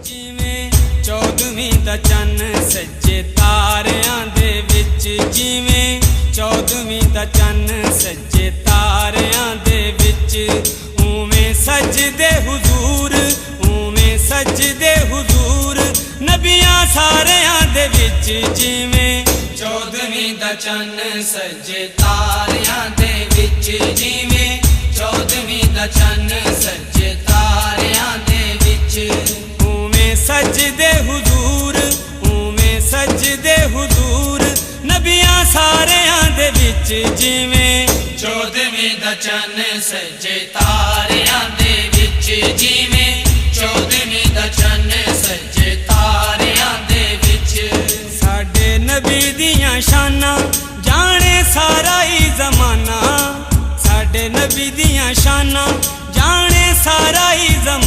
ਜਿਵੇਂ 14ਵੀਂ ਦਾ ਚੰਨ ਸੱਜੇ ਤਾਰਿਆਂ ਦੇ ਵਿੱਚ, ਜਿਵੇਂ 14ਵੀਂ ਦਾ ਚੰਨ ਸੱਜੇ ਤਾਰਿਆਂ ਦੇ ਵਿੱਚ, ਉਵੇਂ ਸਜਦੇ ਹੁਜ਼ੂਰ, ਉਵੇਂ ਸਜਦੇ ਹੁਜ਼ੂਰ ਨਬੀਆਂ ਸਾਰਿਆਂ ਦੇ ਵਿੱਚ। ਜਿਵੇਂ 14ਵੀਂ ਦਾ ਚੰਨ ਸੱਜੇ ਤਾਰਿਆਂ ਦੇ ਵਿੱਚ, ਜਿਵੇਂ 14ਵੀਂ ਦਾ ਚੰਨ ਸੱਜੇ ਤਾਰਿਆਂ ਦੇ ਵਿੱਚ, ਉਵੇਂ ਸਜਦੇ ਹੁਜ਼ੂਰ, ਉਵੇਂ ਸਜਦੇ ਹੁਜ਼ੂਰ ਨਬੀਆਂ ਸਾਰਿਆਂ ਦੇ ਵਿੱਚ। ਜਿਵੇਂ 14ਵੀਂ ਦਾ ਚੰਨ ਸੱਜੇ ਤਾਰਿਆਂ ਦੇ ਵਿੱਚ, ਜਿਵੇਂ 14ਵੀਂ ਦਾ ਚੰਨ ਸੱਜੇ ਤਾਰਿਆਂ ਦੇ ਵਿੱਚ। ਸਾਡੇ ਨਬੀ ਦੀਆਂ ਸ਼ਾਨਾਂ ਜਾਣੇ ਸਾਰਾ ਹੀ ਜ਼ਮਾਨਾ, ਸਾਡੇ ਨਬੀ ਦੀਆਂ ਸ਼ਾਨਾਂ ਜਾਣੇ ਸਾਰਾ ਹੀ ਜ਼ਮਾਨਾ।